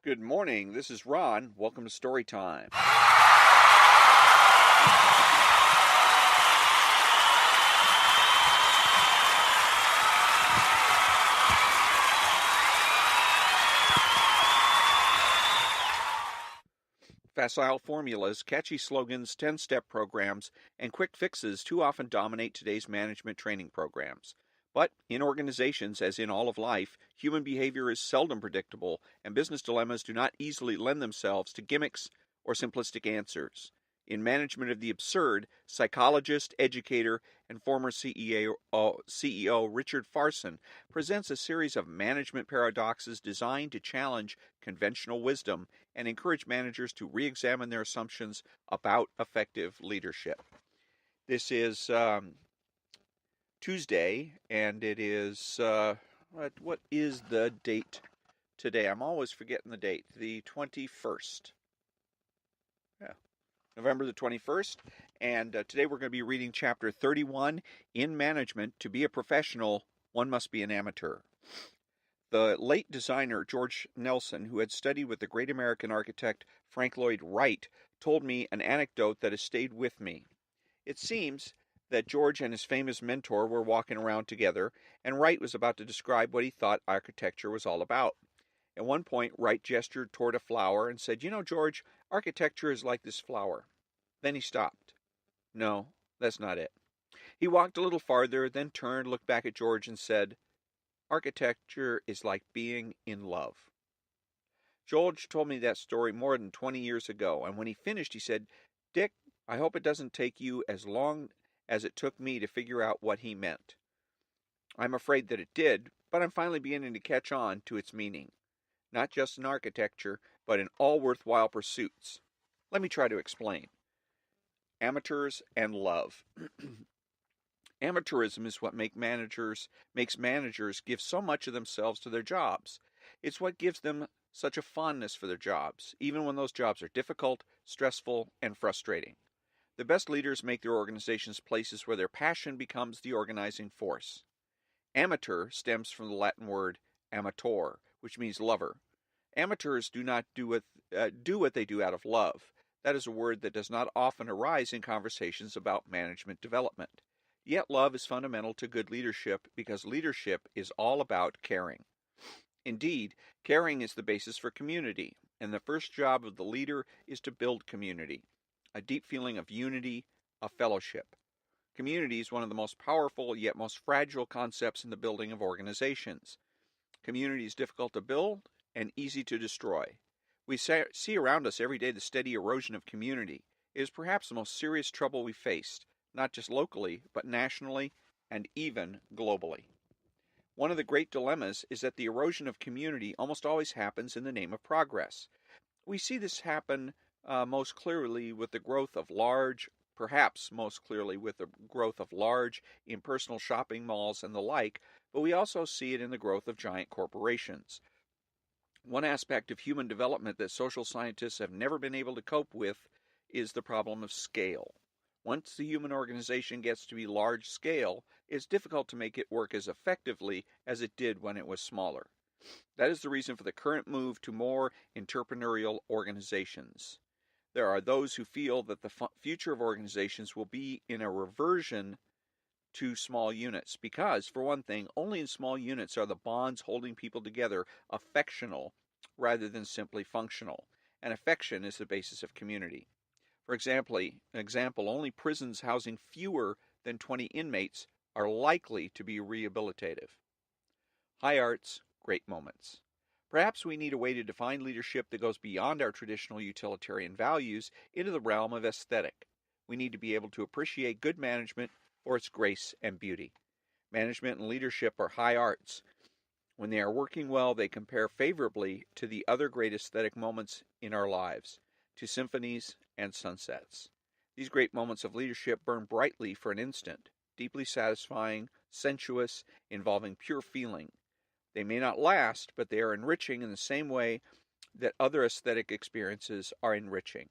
Good morning. This is Ron. Welcome to Story Time. Facile formulas, catchy slogans, 10-step programs, and quick fixes too often dominate today's management training programs. But in organizations, as in all of life, human behavior is seldom predictable, and business dilemmas do not easily lend themselves to gimmicks or simplistic answers. In Management of the Absurd, psychologist, educator, and former CEO Richard Farson presents a series of management paradoxes designed to challenge conventional wisdom and encourage managers to re-examine their assumptions about effective leadership. This is Tuesday, and it is, what is the date today? I'm always forgetting the date. The 21st. Yeah, November the 21st. And today we're going to be reading chapter 31, In Management, to be a professional, one must be an amateur. The late designer George Nelson, who had studied with the great American architect Frank Lloyd Wright, told me an anecdote that has stayed with me. It seems that George and his famous mentor were walking around together, and Wright was about to describe what he thought architecture was all about. At one point, Wright gestured toward a flower and said, "You know, George, architecture is like this flower." Then he stopped. "No, that's not it." He walked a little farther, then turned, looked back at George, and said, "Architecture is like being in love." George told me that story more than 20 years ago, and when he finished, he said, "Dick, I hope it doesn't take you as long as it took me to figure out what he meant." I'm afraid that it did, but I'm finally beginning to catch on to its meaning, not just in architecture, but in all worthwhile pursuits. Let me try to explain. Amateurs and love. Amateurism is what makes managers give so much of themselves to their jobs. It's what gives them such a fondness for their jobs, even when those jobs are difficult, stressful, and frustrating. The best leaders make their organizations places where their passion becomes the organizing force. Amateur stems from the Latin word amator, which means lover. Amateurs do not do what they do out of love. That is a word that does not often arise in conversations about management development. Yet love is fundamental to good leadership because leadership is all about caring. Indeed, caring is the basis for community, and the first job of the leader is to build community, a deep feeling of unity, of fellowship. Community is one of the most powerful yet most fragile concepts in the building of organizations. Community is difficult to build and easy to destroy. We see around us every day the steady erosion of community. It is perhaps the most serious trouble we faced, not just locally, but nationally and even globally. One of the great dilemmas is that the erosion of community almost always happens in the name of progress. We see this happen most clearly with the growth of large, impersonal shopping malls and the like, but we also see it in the growth of giant corporations. One aspect of human development that social scientists have never been able to cope with is the problem of scale. Once the human organization gets to be large scale, it's difficult to make it work as effectively as it did when it was smaller. That is the reason for the current move to more entrepreneurial organizations. There are those who feel that the future of organizations will be in a reversion to small units because, for one thing, only in small units are the bonds holding people together affectional rather than simply functional, and affection is the basis of community. For example, only prisons housing fewer than 20 inmates are likely to be rehabilitative. High arts, great moments. Perhaps we need a way to define leadership that goes beyond our traditional utilitarian values into the realm of aesthetic. We need to be able to appreciate good management for its grace and beauty. Management and leadership are high arts. When they are working well, they compare favorably to the other great aesthetic moments in our lives, to symphonies and sunsets. These great moments of leadership burn brightly for an instant, deeply satisfying, sensuous, involving pure feeling. They may not last, but they are enriching in the same way that other aesthetic experiences are enriching.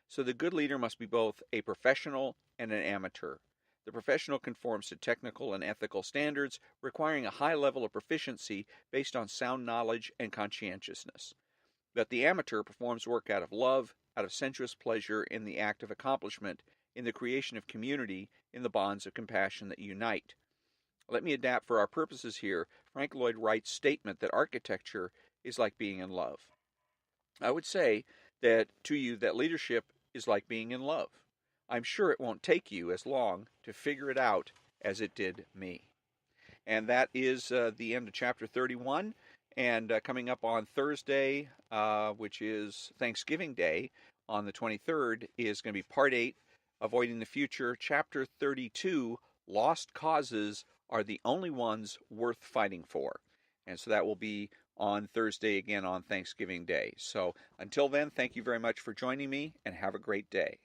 So the good leader must be both a professional and an amateur. The professional conforms to technical and ethical standards, requiring a high level of proficiency based on sound knowledge and conscientiousness. But the amateur performs work out of love, out of sensuous pleasure in the act of accomplishment, in the creation of community, in the bonds of compassion that unite. Let me adapt for our purposes here Frank Lloyd Wright's statement that architecture is like being in love. I would say that to you that leadership is like being in love. I'm sure it won't take you as long to figure it out as it did me. And that is the end of chapter 31. And coming up on Thursday, which is Thanksgiving Day, on the 23rd, is going to be part 8, Avoiding the Future, chapter 32, Lost Causes Are the Only Ones Worth Fighting For. And so that will be on Thursday again on Thanksgiving Day. So until then, thank you very much for joining me, and have a great day.